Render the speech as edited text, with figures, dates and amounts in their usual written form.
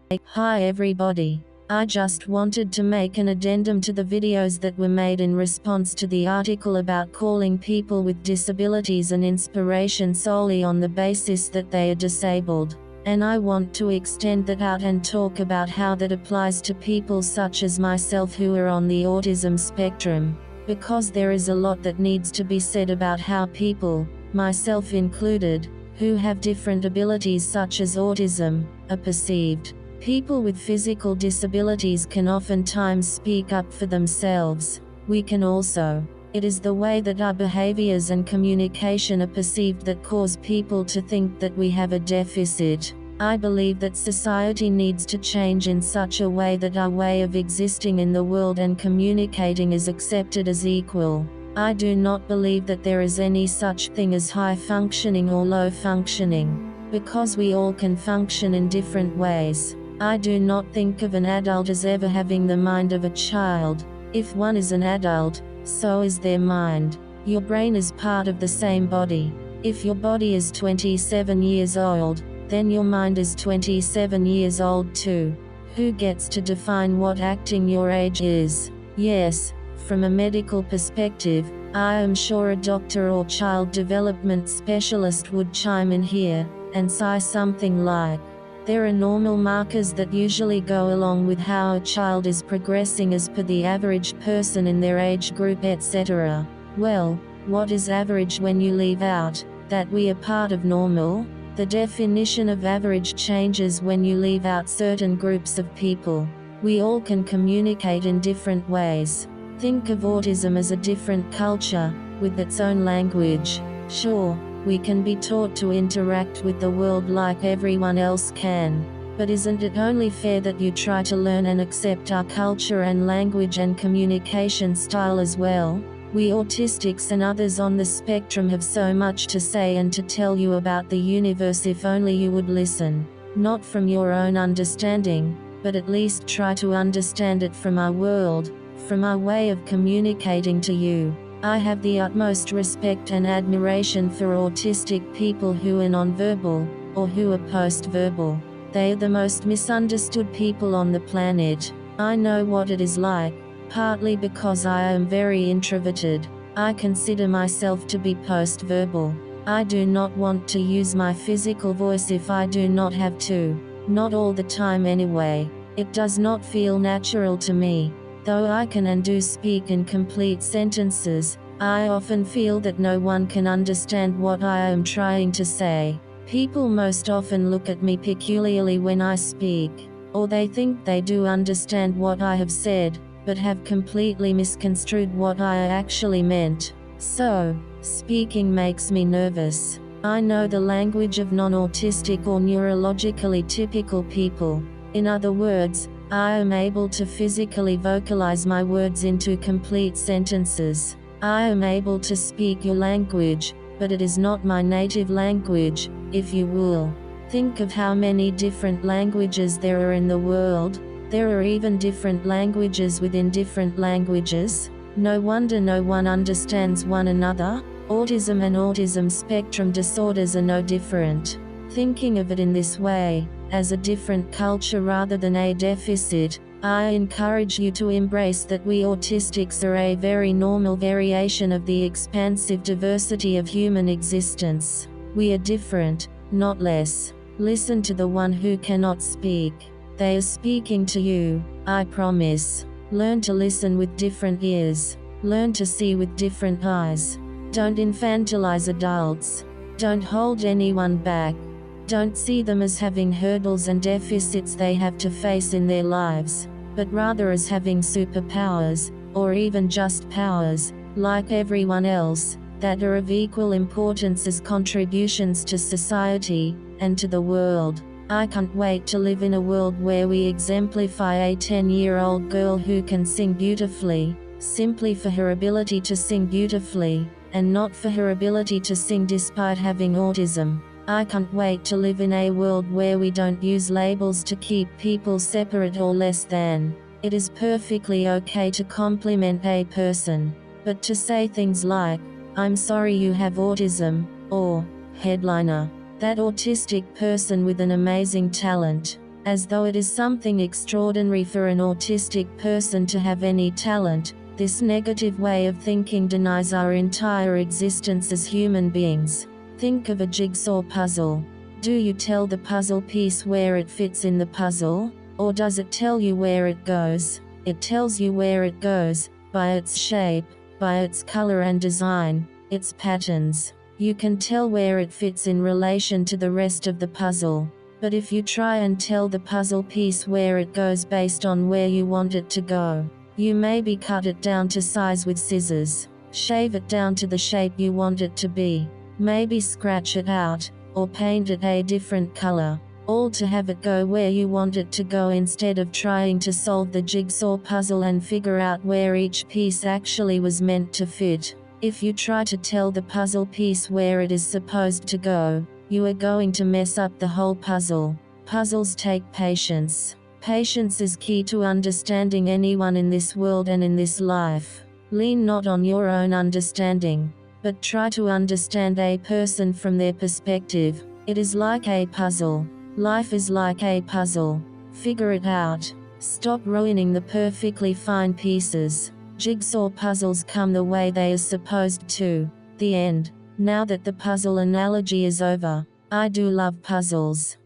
Hi everybody. I just wanted to make an addendum to the videos that were made in response to the article about calling people with disabilities an inspiration solely on the basis that they are disabled. And I want to extend that out and talk about how that applies to people such as myself who are on the autism spectrum. Because there is a lot that needs to be said about how people, myself included, who have different abilities such as autism, are perceived. People with physical disabilities can oftentimes speak up for themselves. We can also. It is the way that our behaviors and communication are perceived that cause people to think that we have a deficit. I believe that society needs to change in such a way that our way of existing in the world and communicating is accepted as equal. I do not believe that there is any such thing as high functioning or low functioning, because we all can function in different ways. I do not think of an adult as ever having the mind of a child. If one is an adult, so is their mind. Your brain is part of the same body. If your body is 27 years old, then your mind is 27 years old too. Who gets to define what acting your age is? Yes, from a medical perspective, I am sure a doctor or child development specialist would chime in here and say something like, there are normal markers that usually go along with how a child is progressing as per the average person in their age group, etc. Well, what is average when you leave out that we are part of normal? The definition of average changes when you leave out certain groups of people. We all can communicate in different ways. Think of autism as a different culture, with its own language. Sure, we can be taught to interact with the world like everyone else can. But isn't it only fair that you try to learn and accept our culture and language and communication style as well? We autistics and others on the spectrum have so much to say and to tell you about the universe if only you would listen. Not from your own understanding, but at least try to understand it from our world, from our way of communicating to you. I have the utmost respect and admiration for autistic people who are non-verbal, or who are post-verbal. They are the most misunderstood people on the planet. I know what it is like, partly because I am very introverted. I consider myself to be post-verbal. I do not want to use my physical voice if I do not have to. Not all the time anyway. It does not feel natural to me. Though I can and do speak in complete sentences, I often feel that no one can understand what I am trying to say. People most often look at me peculiarly when I speak, or they think they do understand what I have said, but have completely misconstrued what I actually meant. So, speaking makes me nervous. I know the language of non-autistic or neurologically typical people. In other words, I am able to physically vocalize my words into complete sentences. I am able to speak your language, but it is not my native language, if you will. Think of how many different languages there are in the world. There are even different languages within different languages. No wonder no one understands one another. Autism and autism spectrum disorders are no different. Thinking of it in this way, as a different culture rather than a deficit, I encourage you to embrace that we autistics are a very normal variation of the expansive diversity of human existence. We are different, not less. Listen to the one who cannot speak. They are speaking to you, I promise. Learn to listen with different ears. Learn to see with different eyes. Don't infantilize adults. Don't hold anyone back. Don't see them as having hurdles and deficits they have to face in their lives, but rather as having superpowers, or even just powers, like everyone else, that are of equal importance as contributions to society, and to the world. I can't wait to live in a world where we exemplify a 10-year-old girl who can sing beautifully, simply for her ability to sing beautifully, and not for her ability to sing despite having autism. I can't wait to live in a world where we don't use labels to keep people separate or less than. It is perfectly okay to compliment a person, but to say things like, I'm sorry you have autism, or, headliner, that autistic person with an amazing talent, as though it is something extraordinary for an autistic person to have any talent. This negative way of thinking denies our entire existence as human beings. Think of a jigsaw puzzle. Do you tell the puzzle piece where it fits in the puzzle? Or does it tell you where it goes? It tells you where it goes, by its shape, by its color and design, its patterns. You can tell where it fits in relation to the rest of the puzzle. But if you try and tell the puzzle piece where it goes based on where you want it to go, you maybe cut it down to size with scissors, shave it down to the shape you want it to be, maybe scratch it out, or paint it a different color, all to have it go where you want it to go instead of trying to solve the jigsaw puzzle and figure out where each piece actually was meant to fit. If you try to tell the puzzle piece where it is supposed to go, you are going to mess up the whole puzzle. Puzzles take patience. Patience is key to understanding anyone in this world and in this life. Lean not on your own understanding, but try to understand a person from their perspective. It is like a puzzle. Life is like a puzzle. Figure it out. Stop ruining the perfectly fine pieces. Jigsaw puzzles come the way they are supposed to. The end. Now that the puzzle analogy is over, I do love puzzles.